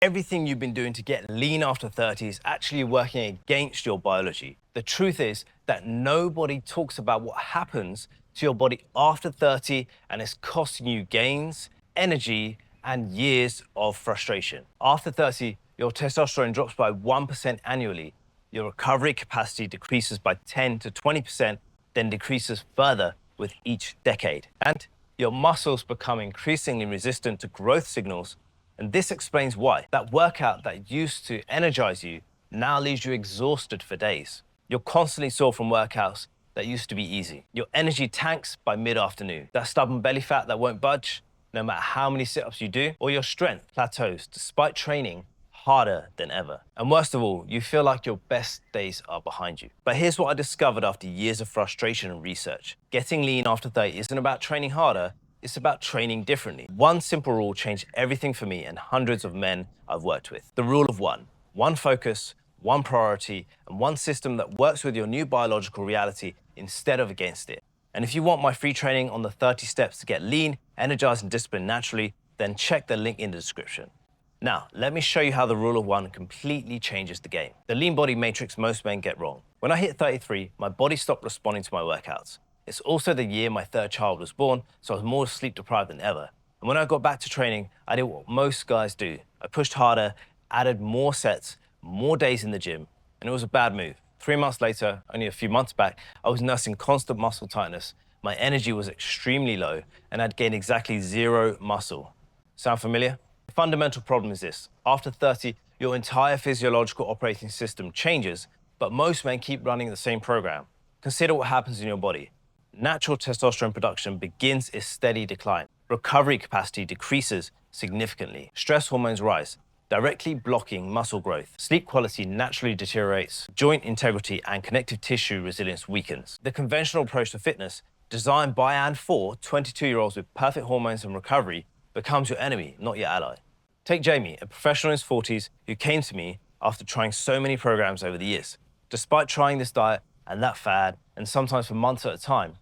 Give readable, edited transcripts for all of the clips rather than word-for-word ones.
Everything you've been doing to get lean after 30 is actually working against your biology. The truth is that nobody talks about what happens to your body after 30 and it's costing you gains, energy, and years of frustration. After 30, your testosterone drops by 1% annually. Your recovery capacity decreases by 10 to 20%, then decreases further with each decade. And your muscles become increasingly resistant to growth signals. And this explains why that workout that used to energize you now leaves you exhausted for days. You're constantly sore from workouts that used to be easy. Your energy tanks by mid-afternoon. That stubborn belly fat that won't budge, no matter how many sit-ups you do, or your strength plateaus despite training harder than ever. And worst of all, you feel like your best days are behind you. But here's what I discovered after years of frustration and research. Getting lean after 30 isn't about training harder, it's about training differently. One simple rule changed everything for me and hundreds of men I've worked with. The rule of one. One focus, one priority, and one system that works with your new biological reality instead of against it. And if you want my free training on the 30 steps to get lean, energized, and disciplined naturally, then check the link in the description. Now, let me show you how the rule of one completely changes the game. The lean body matrix most men get wrong. When I hit 33, my body stopped responding to my workouts. It's also the year my third child was born, so I was more sleep deprived than ever. And when I got back to training, I did what most guys do. I pushed harder, added more sets, more days in the gym, and it was a bad move. 3 months later, only a few months back, I was nursing constant muscle tightness. My energy was extremely low, and I'd gained exactly 0 muscle. Sound familiar? The fundamental problem is this. After 30, your entire physiological operating system changes, but most men keep running the same program. Consider what happens in your body. Natural testosterone production begins its steady decline. Recovery capacity decreases significantly. Stress hormones rise, directly blocking muscle growth. Sleep quality naturally deteriorates. Joint integrity and connective tissue resilience weakens. The conventional approach to fitness, designed by and for 22-year-olds with perfect hormones and recovery, becomes your enemy, not your ally. Take Jamie, a professional in his 40s who came to me after trying so many programs over the years. Despite trying this diet and that fad, and sometimes for months at a time,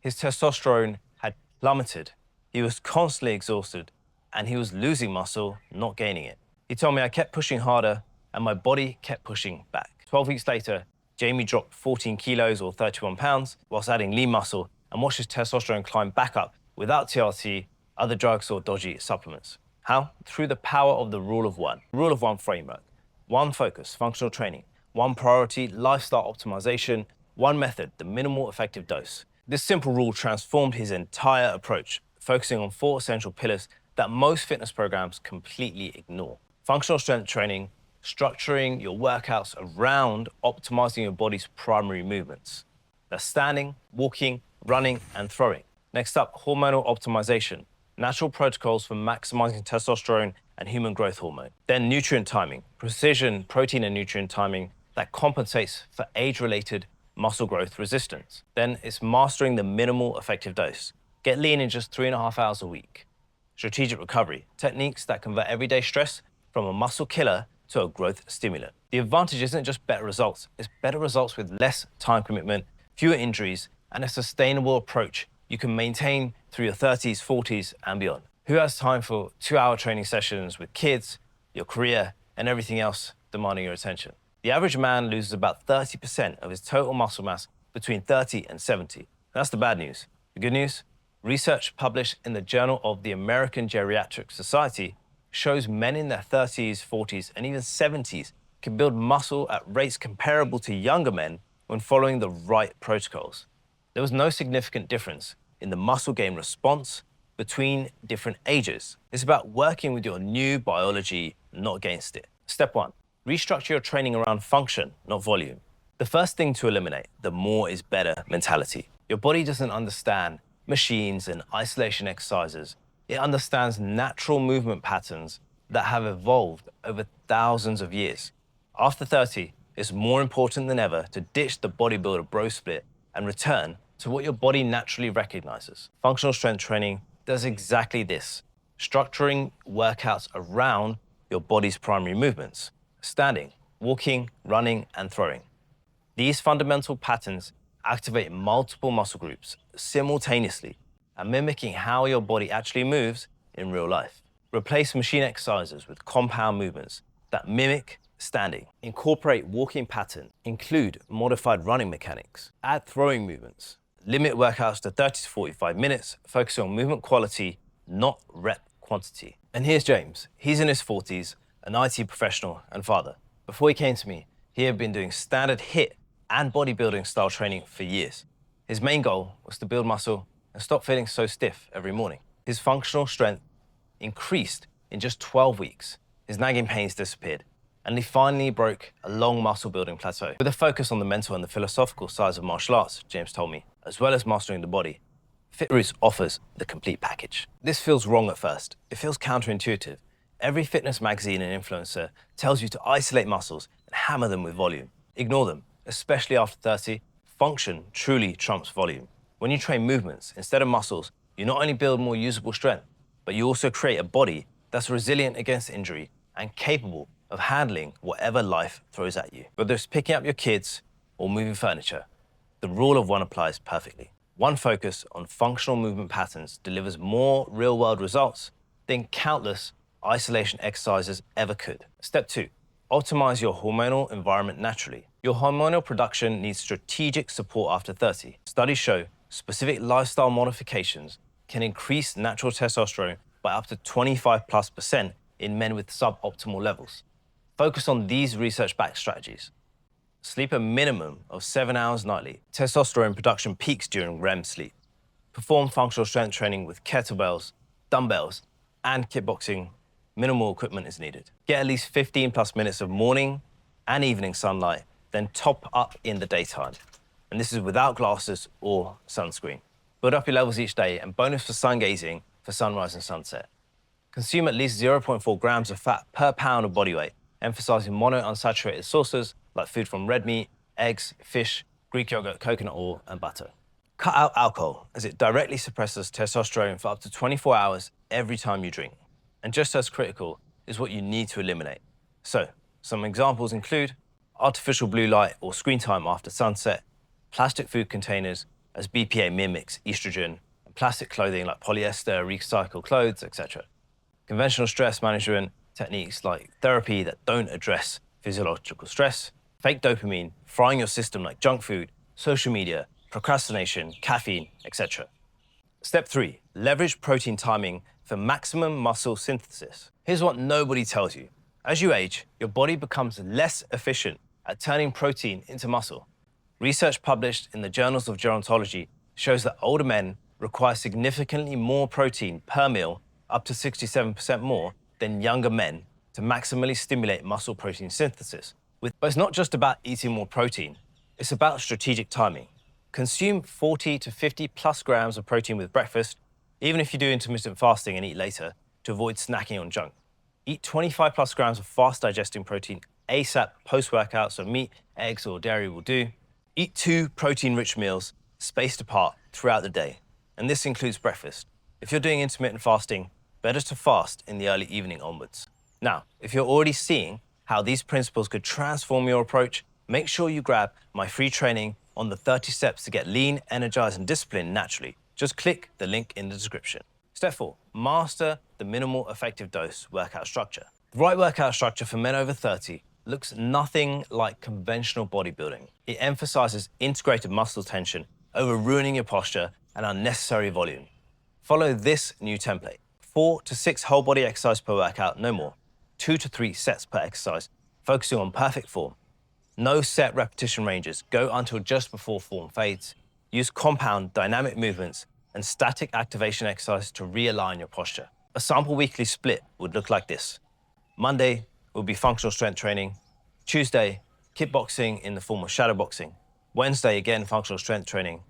his testosterone had plummeted. He was constantly exhausted, and he was losing muscle, not gaining it. He told me I kept pushing harder, and my body kept pushing back. 12 weeks later, Jamie dropped 14 kilos or 31 pounds whilst adding lean muscle and watched his testosterone climb back up without TRT, other drugs, or dodgy supplements. How? Through the power of the rule of one. Rule of one framework. One focus, functional training. One priority, lifestyle optimization. One method, the minimal effective dose. This simple rule transformed his entire approach, focusing on 4 essential pillars that most fitness programs completely ignore. Functional strength training, structuring your workouts around optimizing your body's primary movements. That's standing, walking, running, and throwing. Next up, hormonal optimization, natural protocols for maximizing testosterone and human growth hormone. Then nutrient timing, precision protein and nutrient timing that compensates for age-related muscle growth resistance. Then it's mastering the minimal effective dose. Get lean in just 3.5 hours a week. Strategic recovery, techniques that convert everyday stress from a muscle killer to a growth stimulant. The advantage isn't just better results, it's better results with less time commitment, fewer injuries, and a sustainable approach you can maintain through your 30s, 40s, and beyond. Who has time for 2-hour training sessions with kids, your career, and everything else demanding your attention? The average man loses about 30% of his total muscle mass between 30 and 70. That's the bad news. The good news? Research published in the Journal of the American Geriatric Society shows men in their 30s, 40s, and even 70s can build muscle at rates comparable to younger men when following the right protocols. There was no significant difference in the muscle gain response between different ages. It's about working with your new biology, not against it. Step 1. Restructure your training around function, not volume. The first thing to eliminate, the more is better mentality. Your body doesn't understand machines and isolation exercises. It understands natural movement patterns that have evolved over thousands of years. After 30, it's more important than ever to ditch the bodybuilder bro split and return to what your body naturally recognizes. Functional strength training does exactly this, structuring workouts around your body's primary movements: standing, walking, running, and throwing. These fundamental patterns activate multiple muscle groups simultaneously and mimicking how your body actually moves in real life. Replace machine exercises with compound movements that mimic standing. Incorporate walking pattern. Include modified running mechanics. Add throwing movements. Limit workouts to 30 to 45 minutes, focusing on movement quality, not rep quantity. And here's James. He's in his 40s, an IT professional and father. Before he came to me, he had been doing standard HIIT and bodybuilding style training for years. His main goal was to build muscle and stop feeling so stiff every morning. His functional strength increased in just 12 weeks. His nagging pains disappeared, and he finally broke a long muscle building plateau. With a focus on the mental and the philosophical sides of martial arts, James told me, as well as mastering the body, Fit Roots offers the complete package. This feels wrong at first. It feels counterintuitive. Every fitness magazine and influencer tells you to isolate muscles and hammer them with volume. Ignore them, especially after 30. Function truly trumps volume. When you train movements instead of muscles, you not only build more usable strength, but you also create a body that's resilient against injury and capable of handling whatever life throws at you. Whether it's picking up your kids or moving furniture, the rule of one applies perfectly. One focus on functional movement patterns delivers more real-world results than countless isolation exercises ever could. Step 2, optimize your hormonal environment naturally. Your hormonal production needs strategic support after 30. Studies show specific lifestyle modifications can increase natural testosterone by up to 25+% in men with suboptimal levels. Focus on these research-backed strategies. Sleep a minimum of 7 hours nightly. Testosterone production peaks during REM sleep. Perform functional strength training with kettlebells, dumbbells, and kickboxing. Minimal equipment is needed. Get at least 15+ minutes of morning and evening sunlight, then top up in the daytime. And this is without glasses or sunscreen. Build up your levels each day, and bonus for sun gazing for sunrise and sunset. Consume at least 0.4 grams of fat per pound of body weight, emphasizing monounsaturated sources like food from red meat, eggs, fish, Greek yogurt, coconut oil, and butter. Cut out alcohol, as it directly suppresses testosterone for up to 24 hours every time you drink. And just as critical is what you need to eliminate. So, some examples include artificial blue light or screen time after sunset, plastic food containers, as BPA mimics estrogen, and plastic clothing like polyester, recycled clothes, etc. Conventional stress management techniques like therapy that don't address physiological stress, fake dopamine, frying your system like junk food, social media, procrastination, caffeine, etc. Step 3, leverage protein timing for maximum muscle synthesis. Here's what nobody tells you. As you age, your body becomes less efficient at turning protein into muscle. Research published in the Journals of Gerontology shows that older men require significantly more protein per meal, up to 67% more, than younger men to maximally stimulate muscle protein synthesis. But it's not just about eating more protein, it's about strategic timing. Consume 40 to 50+ grams of protein with breakfast, even if you do intermittent fasting and eat later, to avoid snacking on junk. Eat 25+ grams of fast digesting protein ASAP post-workout, so meat, eggs, or dairy will do. Eat 2 protein-rich meals spaced apart throughout the day, and this includes breakfast. If you're doing intermittent fasting, better to fast in the early evening onwards. Now, if you're already seeing how these principles could transform your approach, make sure you grab my free training on the 30 steps to get lean, energized, and disciplined naturally. Just click the link in the description. Step 4, master the minimal effective dose workout structure. The right workout structure for men over 30 looks nothing like conventional bodybuilding. It emphasizes integrated muscle tension over ruining your posture and unnecessary volume. Follow this new template. 4 to 6 whole body exercise per workout, no more. 2 to 3 sets per exercise, focusing on perfect form. No set repetition ranges, go until just before form fades. Use compound dynamic movements and static activation exercises to realign your posture. A sample weekly split would look like this. Monday will be functional strength training. Tuesday, kickboxing in the form of shadowboxing. Wednesday, again, functional strength training.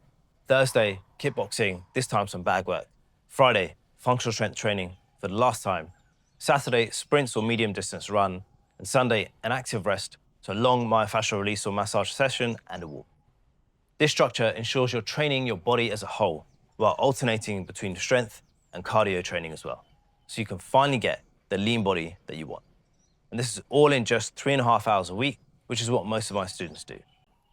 Thursday, kickboxing, this time some bag work. Friday, functional strength training for the last time. Saturday, sprints or medium distance run. And Sunday, an active rest, so a long myofascial release or massage session and a walk. This structure ensures you're training your body as a whole while alternating between strength and cardio training as well, so you can finally get the lean body that you want. And this is all in just 3.5 hours a week, which is what most of my students do.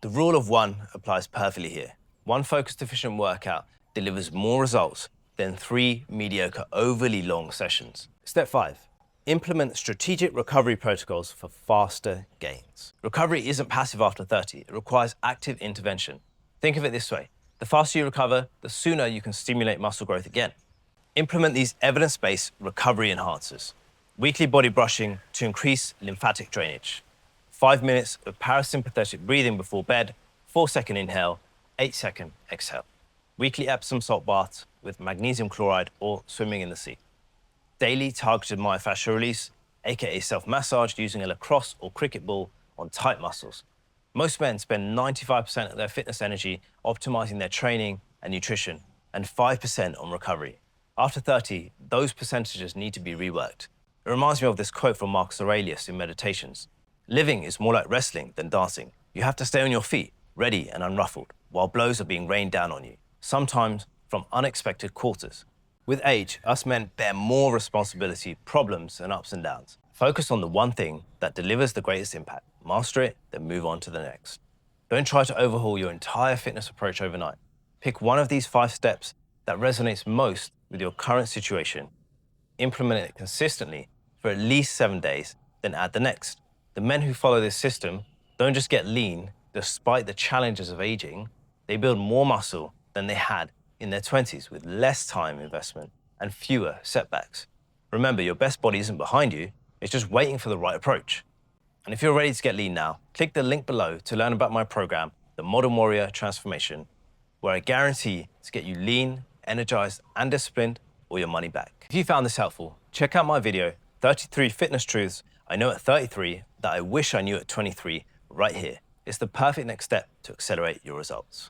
The rule of one applies perfectly here. One focused, efficient workout delivers more results than 3 mediocre, overly long sessions. Step 5. Implement strategic recovery protocols for faster gains. Recovery isn't passive after 30. It requires active intervention. Think of it this way. The faster you recover, the sooner you can stimulate muscle growth again. Implement these evidence-based recovery enhancers. Weekly body brushing to increase lymphatic drainage. 5 minutes of parasympathetic breathing before bed, 4-second inhale, 8-second exhale. Weekly Epsom salt baths with magnesium chloride or swimming in the sea. Daily targeted myofascial release, aka self-massage using a lacrosse or cricket ball on tight muscles. Most men spend 95% of their fitness energy optimizing their training and nutrition, and 5% on recovery. After 30, those percentages need to be reworked. It reminds me of this quote from Marcus Aurelius in Meditations. Living is more like wrestling than dancing. You have to stay on your feet, ready and unruffled, while blows are being rained down on you, sometimes from unexpected quarters. With age, us men bear more responsibility, problems, and ups and downs. Focus on the one thing that delivers the greatest impact. Master it, then move on to the next. Don't try to overhaul your entire fitness approach overnight. Pick one of these 5 steps that resonates most with your current situation. Implement it consistently for at least 7 days, then add the next. The men who follow this system don't just get lean despite the challenges of aging, they build more muscle than they had in their 20s with less time investment and fewer setbacks. Remember, your best body isn't behind you, it's just waiting for the right approach. And if you're ready to get lean now, click the link below to learn about my program, The Modern Warrior Transformation, where I guarantee to get you lean, energized, and disciplined or your money back. If you found this helpful, check out my video, 33 Fitness Truths I Know at 33 that I wish I knew at 23, right here. It's the perfect next step to accelerate your results.